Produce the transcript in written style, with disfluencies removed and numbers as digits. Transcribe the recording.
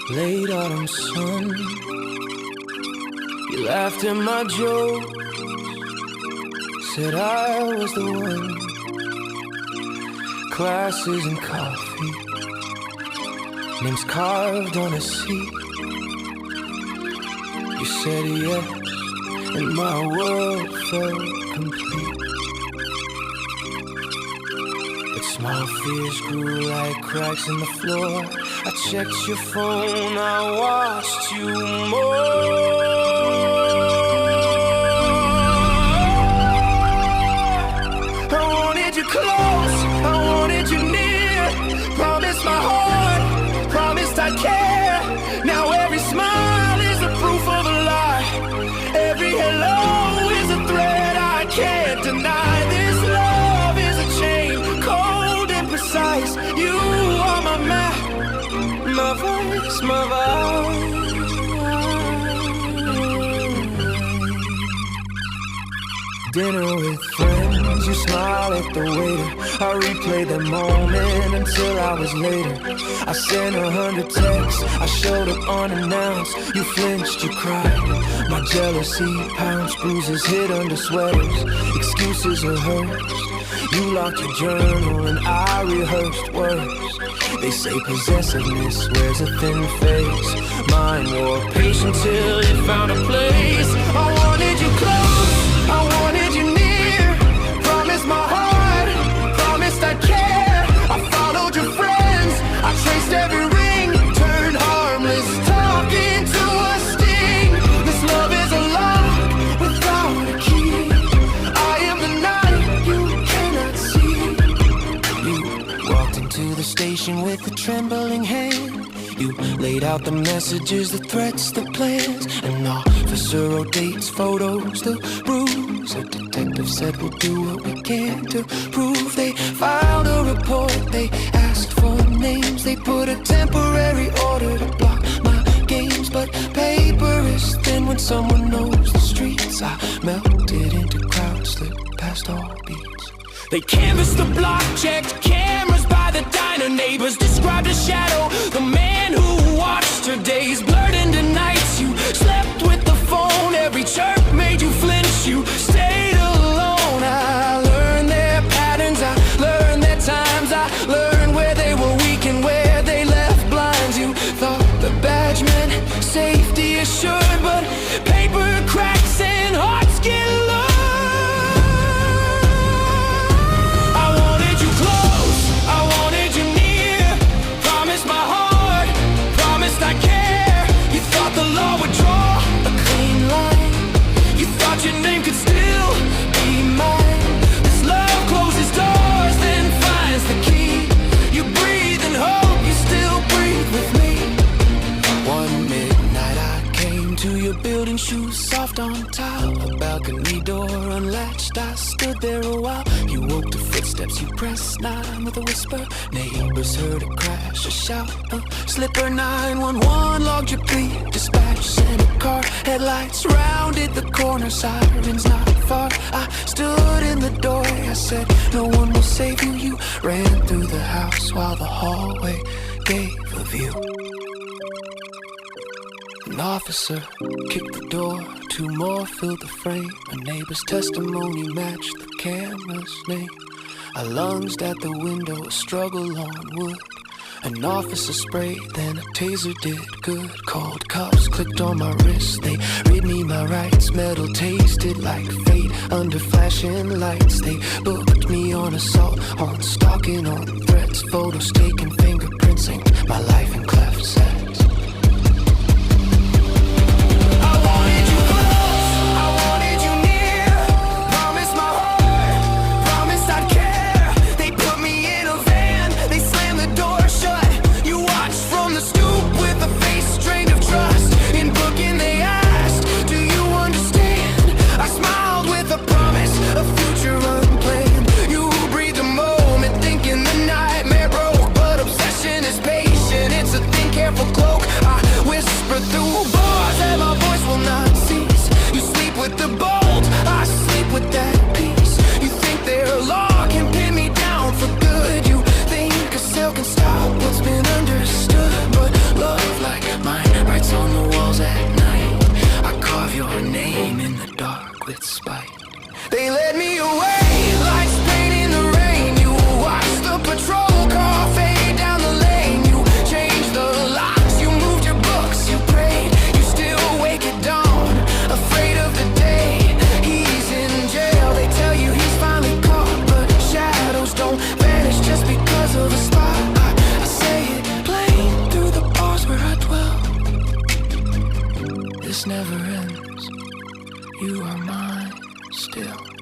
Late autumn sun, you laughed at my jokes, said I was the one. Glasses and coffee, names carved on a seat. You said yes, and my world felt complete. But small fears grew like cracks in the floor. I checked your phone, I watched you more. I wanted you close, I wanted you near. Promised my heart, promised I'd care. Now every smile is a proof of a lie. Every hello is a threat I can't deny. This love is a chain, cold and precise. You are my map, my voice, my vow. Dinner with friends, you smile at the waiter. I replay the moment until I was later. I sent 100 texts, I showed up unannounced. You flinched, you cried. My jealousy pounced, bruises hid under sweaters. Excuses rehearsed. You locked your journal and I rehearsed words. They say possessiveness wears a thin face. Mine wore patience till it found a place. I wanted you close, I wanted you near. Promised my heart, promised I'd care. I followed your friends, I traced every ring. Turned harmless, talking to a sting. This love is a lock without a key. I am the night you cannot see. You walked into the station with a trembling hand. You laid out the messages, the threats, the plans. An officer wrote dates, photos, the bruise. A detective said we'll do what we can to prove. They filed a report, they asked for names. They put a temporary order to block my games. But paper is thin when someone knows the streets. I melted into crowds, slipped past all beats. They canvassed the block, checked cameras by the diner. Neighbors described a shadow, the man who watched her days blurred into nights. You slept with the phone, every chirp made you flinch. You stayed alone. I learned their patterns, I learned their times. I learned where they were weak and where they left blinds. You thought the badge meant safety assured, but paper cracks and hearts get lost. Your name could still be mine. This love closes doors, then finds the key. You breathe and hope you still breathe with me. One midnight I came to your building, shoes soft on top. A balcony door unlatched, I stood there a while. You woke to footsteps, you pressed 9 with a whisper. Neighbors heard a crash, a shout, a slipper. 911 logged your plea, dispatch sent a car. Headlights rounded the corner, sirens not far. I stood in the doorway, I said no one will save you. You ran through the house while the hallway gave a view. An officer kicked the door, 2 more filled the frame. A neighbor's testimony matched the camera's name. I lunged at the window, a struggle on wood. An officer sprayed, then a taser did good. Cold cuffs clicked on my wrist, they rid me my rights. Metal tasted like fate under flashing lights. They booked me on assault, on stalking, on threats. Photos taken, fingerprints inked my life in cleft sets. Through bars and my voice will not cease. You sleep with the bold, I sleep with that peace. You think their law can pin me down for good. You think a cell can stop what's been understood. But love like this never ends. You are mine still.